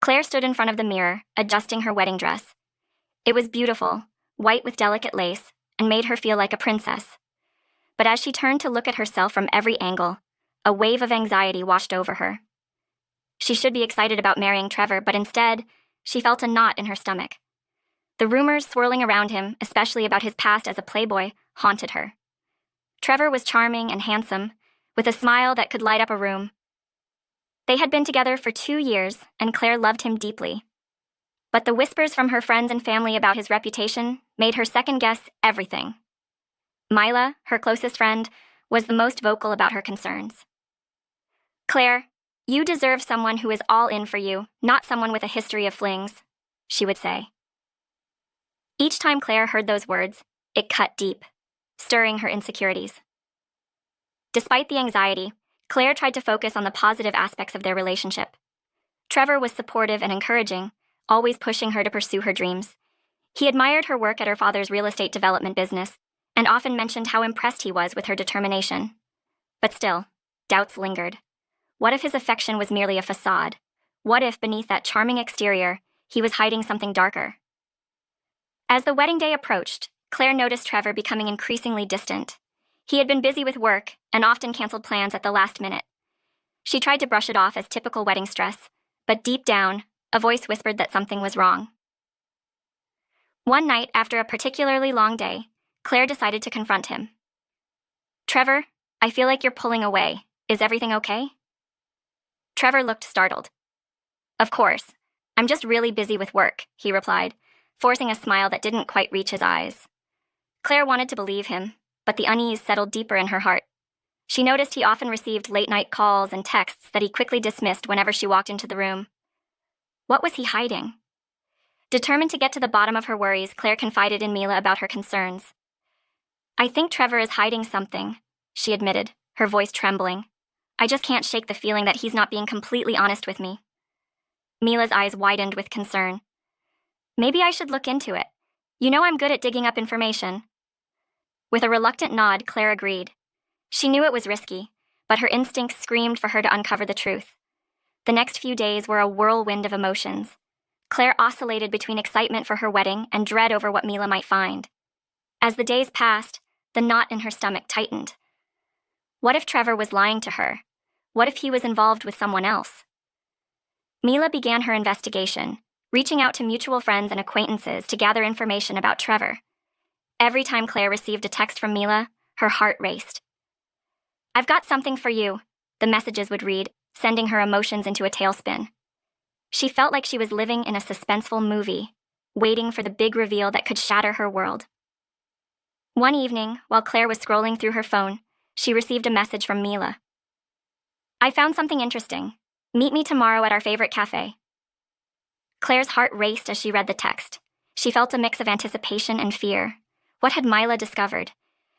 Claire stood in front of the mirror, adjusting her wedding dress. It was beautiful, white with delicate lace, and made her feel like a princess. But as she turned to look at herself from every angle, a wave of anxiety washed over her. She should be excited about marrying Trevor, but instead, she felt a knot in her stomach. The rumors swirling around him, especially about his past as a playboy, haunted her. Trevor was charming and handsome, with a smile that could light up a room. They had been together for 2 years, and Claire loved him deeply. But the whispers from her friends and family about his reputation made her second-guess everything. Mila, her closest friend, was the most vocal about her concerns. "Claire, you deserve someone who is all in for you, not someone with a history of flings," she would say. Each time Claire heard those words, it cut deep, stirring her insecurities. Despite the anxiety, Claire tried to focus on the positive aspects of their relationship. Trevor was supportive and encouraging, always pushing her to pursue her dreams. He admired her work at her father's real estate development business, and often mentioned how impressed he was with her determination. But still, doubts lingered. What if his affection was merely a facade? What if, beneath that charming exterior, he was hiding something darker? As the wedding day approached, Claire noticed Trevor becoming increasingly distant. He had been busy with work and often canceled plans at the last minute. She tried to brush it off as typical wedding stress, but deep down, a voice whispered that something was wrong. One night, after a particularly long day, Claire decided to confront him. "Trevor, I feel like you're pulling away. Is everything okay?" Trevor looked startled. "Of course. I'm just really busy with work," he replied, forcing a smile that didn't quite reach his eyes. Claire wanted to believe him, but the unease settled deeper in her heart. She noticed he often received late-night calls and texts that he quickly dismissed whenever she walked into the room. What was he hiding? Determined to get to the bottom of her worries, Claire confided in Mila about her concerns. "I think Trevor is hiding something," she admitted, her voice trembling. "I just can't shake the feeling that he's not being completely honest with me." Mila's eyes widened with concern. "Maybe I should look into it. You know I'm good at digging up information." With a reluctant nod, Claire agreed. She knew it was risky, but her instincts screamed for her to uncover the truth. The next few days were a whirlwind of emotions. Claire oscillated between excitement for her wedding and dread over what Mila might find. As the days passed, the knot in her stomach tightened. What if Trevor was lying to her? What if he was involved with someone else? Mila began her investigation, reaching out to mutual friends and acquaintances to gather information about Trevor. Every time Claire received a text from Mila, her heart raced. "I've got something for you," the messages would read, sending her emotions into a tailspin. She felt like she was living in a suspenseful movie, waiting for the big reveal that could shatter her world. One evening, while Claire was scrolling through her phone, she received a message from Mila. "I found something interesting. Meet me tomorrow at our favorite cafe." Claire's heart raced as she read the text. She felt a mix of anticipation and fear. What had Mila discovered?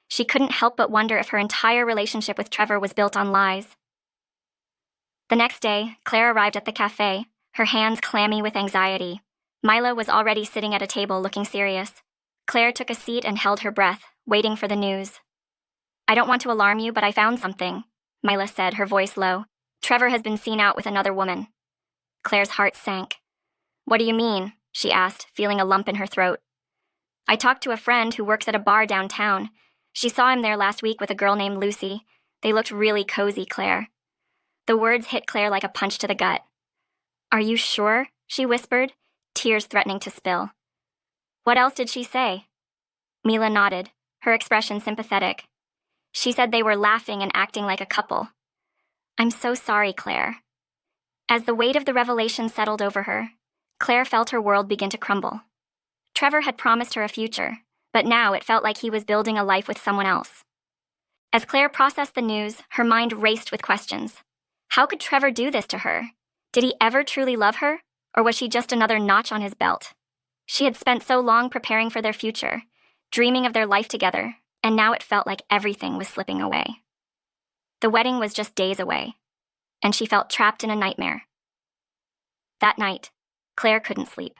She couldn't help but wonder if her entire relationship with Trevor was built on lies. The next day, Claire arrived at the cafe, her hands clammy with anxiety. Mila was already sitting at a table looking serious. Claire took a seat and held her breath, waiting for the news. "I don't want to alarm you, but I found something," Mila said, her voice low. "Trevor has been seen out with another woman." Claire's heart sank. "What do you mean?" she asked, feeling a lump in her throat. "I talked to a friend who works at a bar downtown. She saw him there last week with a girl named Lucy. They looked really cozy, Claire." The words hit Claire like a punch to the gut. "Are you sure?" she whispered, tears threatening to spill. "What else did she say?" Mila nodded, her expression sympathetic. "She said they were laughing and acting like a couple." "I'm so sorry, Claire." As the weight of the revelation settled over her, Claire felt her world begin to crumble. Trevor had promised her a future, but now it felt like he was building a life with someone else. As Claire processed the news, her mind raced with questions. How could Trevor do this to her? Did he ever truly love her, or was she just another notch on his belt? She had spent so long preparing for their future, dreaming of their life together, and now it felt like everything was slipping away. The wedding was just days away, and she felt trapped in a nightmare. That night, Claire couldn't sleep.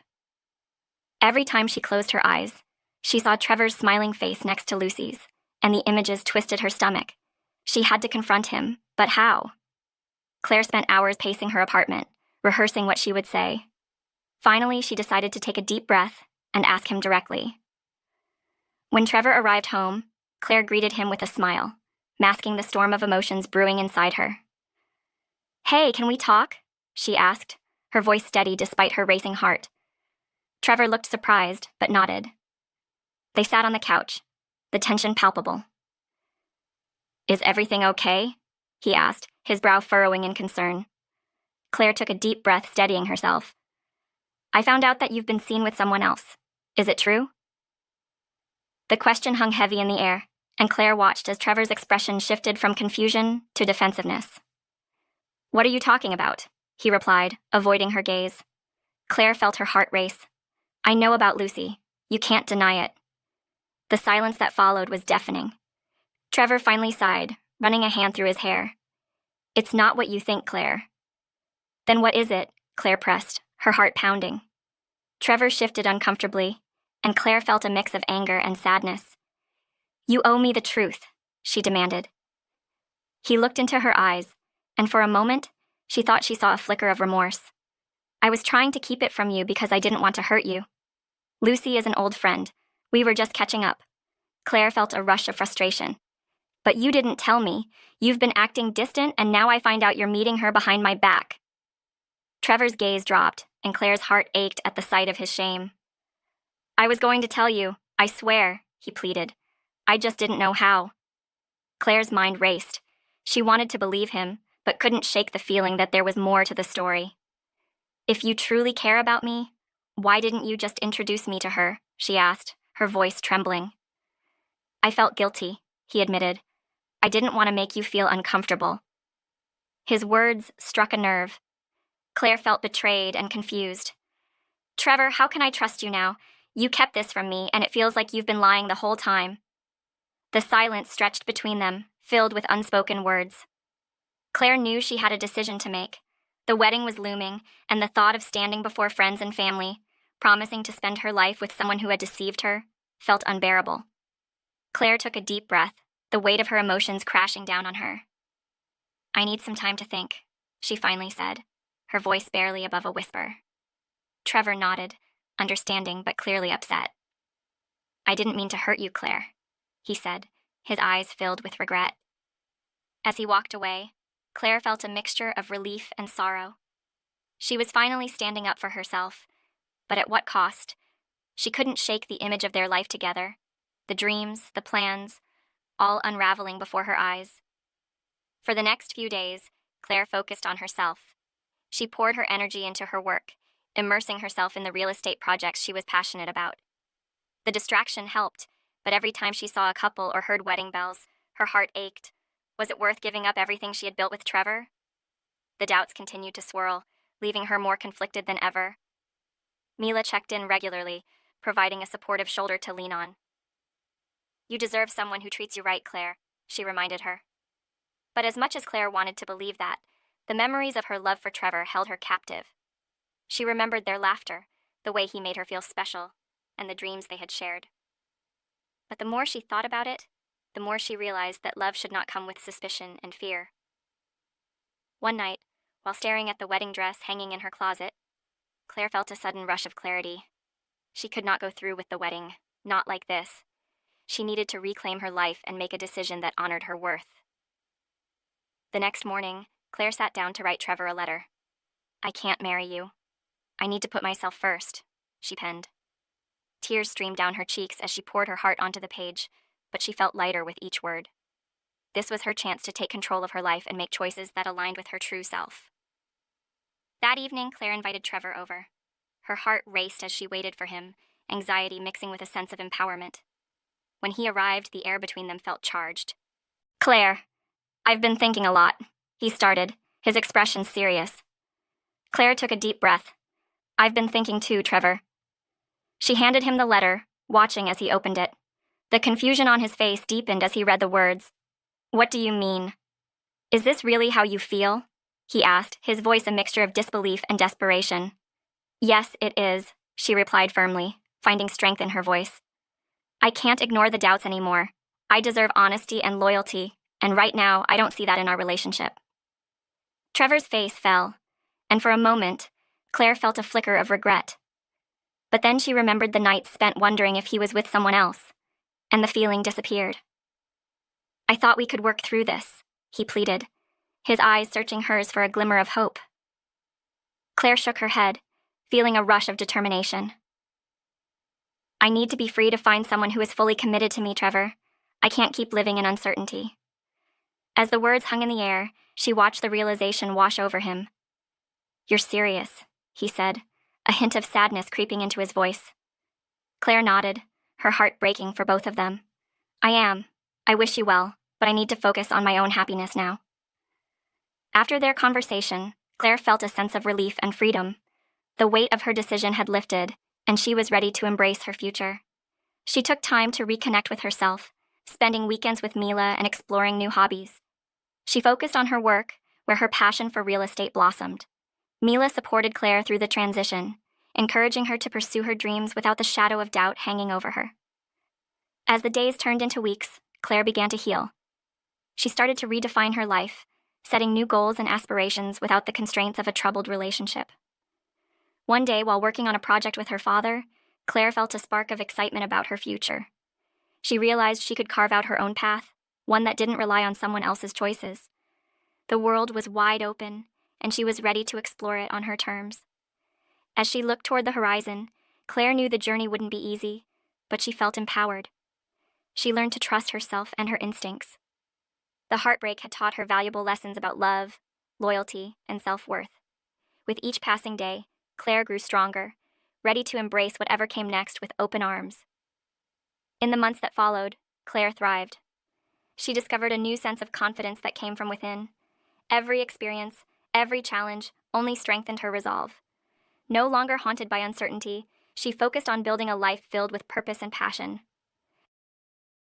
Every time she closed her eyes, she saw Trevor's smiling face next to Lucy's, and the images twisted her stomach. She had to confront him, but how? Claire spent hours pacing her apartment, rehearsing what she would say, Finally, she decided to take a deep breath and ask him directly. When Trevor arrived home, Claire greeted him with a smile, masking the storm of emotions brewing inside her. "Hey, can we talk?" she asked, her voice steady despite her racing heart. Trevor looked surprised, but nodded. They sat on the couch, the tension palpable. "Is everything okay?" he asked, his brow furrowing in concern. Claire took a deep breath, steadying herself. "I found out that you've been seen with someone else. Is it true?" The question hung heavy in the air, and Claire watched as Trevor's expression shifted from confusion to defensiveness. "What are you talking about?" he replied, avoiding her gaze. Claire felt her heart race. "I know about Lucy. You can't deny it." The silence that followed was deafening. Trevor finally sighed, running a hand through his hair. "It's not what you think, Claire." "Then what is it?" Claire pressed, her heart pounding. Trevor shifted uncomfortably, and Claire felt a mix of anger and sadness. "You owe me the truth," she demanded. He looked into her eyes, and for a moment, she thought she saw a flicker of remorse. "I was trying to keep it from you because I didn't want to hurt you. Lucy is an old friend. We were just catching up." Claire felt a rush of frustration. "But you didn't tell me. You've been acting distant, and now I find out you're meeting her behind my back." Trevor's gaze dropped, and Claire's heart ached at the sight of his shame. "I was going to tell you, I swear," he pleaded. "I just didn't know how." Claire's mind raced. She wanted to believe him, but couldn't shake the feeling that there was more to the story. "If you truly care about me, why didn't you just introduce me to her?" she asked, her voice trembling. "I felt guilty," he admitted. "I didn't want to make you feel uncomfortable." His words struck a nerve. Claire felt betrayed and confused. "Trevor, how can I trust you now? You kept this from me, and it feels like you've been lying the whole time." The silence stretched between them, filled with unspoken words. Claire knew she had a decision to make. The wedding was looming, and the thought of standing before friends and family, promising to spend her life with someone who had deceived her, felt unbearable. Claire took a deep breath, the weight of her emotions crashing down on her. "I need some time to think," she finally said, her voice barely above a whisper. Trevor nodded, understanding but clearly upset. "I didn't mean to hurt you, Claire," he said, his eyes filled with regret. As he walked away, Claire felt a mixture of relief and sorrow. She was finally standing up for herself, but at what cost? She couldn't shake the image of their life together, the dreams, the plans, all unraveling before her eyes. For the next few days, Claire focused on herself. She poured her energy into her work, immersing herself in the real estate projects she was passionate about. The distraction helped, but every time she saw a couple or heard wedding bells, her heart ached. Was it worth giving up everything she had built with Trevor? The doubts continued to swirl, leaving her more conflicted than ever. Mila checked in regularly, providing a supportive shoulder to lean on. "You deserve someone who treats you right, Claire," she reminded her. But as much as Claire wanted to believe that, the memories of her love for Trevor held her captive. She remembered their laughter, the way he made her feel special, and the dreams they had shared. But the more she thought about it, the more she realized that love should not come with suspicion and fear. One night, while staring at the wedding dress hanging in her closet, Claire felt a sudden rush of clarity. She could not go through with the wedding, not like this. She needed to reclaim her life and make a decision that honored her worth. The next morning, Claire sat down to write Trevor a letter. "I can't marry you. I need to put myself first," she penned. Tears streamed down her cheeks as she poured her heart onto the page, but she felt lighter with each word. This was her chance to take control of her life and make choices that aligned with her true self. That evening, Claire invited Trevor over. Her heart raced as she waited for him, anxiety mixing with a sense of empowerment. When he arrived, the air between them felt charged. "Claire, I've been thinking a lot," he started, his expression serious. Claire took a deep breath. "I've been thinking too, Trevor." She handed him the letter, watching as he opened it. The confusion on his face deepened as he read the words. "What do you mean? Is this really how you feel?" he asked, his voice a mixture of disbelief and desperation. "Yes, it is," she replied firmly, finding strength in her voice. "I can't ignore the doubts anymore. I deserve honesty and loyalty, and right now I don't see that in our relationship." Trevor's face fell, and for a moment, Claire felt a flicker of regret. But then she remembered the nights spent wondering if he was with someone else, and the feeling disappeared. "I thought we could work through this," he pleaded, his eyes searching hers for a glimmer of hope. Claire shook her head, feeling a rush of determination. "I need to be free to find someone who is fully committed to me, Trevor. I can't keep living in uncertainty." As the words hung in the air, she watched the realization wash over him. "You're serious," he said, a hint of sadness creeping into his voice. Claire nodded, her heart breaking for both of them. "I am. I wish you well, but I need to focus on my own happiness now." After their conversation, Claire felt a sense of relief and freedom. The weight of her decision had lifted, and she was ready to embrace her future. She took time to reconnect with herself, spending weekends with Mila and exploring new hobbies. She focused on her work, where her passion for real estate blossomed. Mila supported Claire through the transition, encouraging her to pursue her dreams without the shadow of doubt hanging over her. As the days turned into weeks, Claire began to heal. She started to redefine her life, setting new goals and aspirations without the constraints of a troubled relationship. One day, while working on a project with her father, Claire felt a spark of excitement about her future. She realized she could carve out her own path, one that didn't rely on someone else's choices. The world was wide open, and she was ready to explore it on her terms. As she looked toward the horizon, Claire knew the journey wouldn't be easy, but she felt empowered. She learned to trust herself and her instincts. The heartbreak had taught her valuable lessons about love, loyalty, and self-worth. With each passing day, Claire grew stronger, ready to embrace whatever came next with open arms. In the months that followed, Claire thrived. She discovered a new sense of confidence that came from within. Every experience, every challenge, only strengthened her resolve. No longer haunted by uncertainty, she focused on building a life filled with purpose and passion.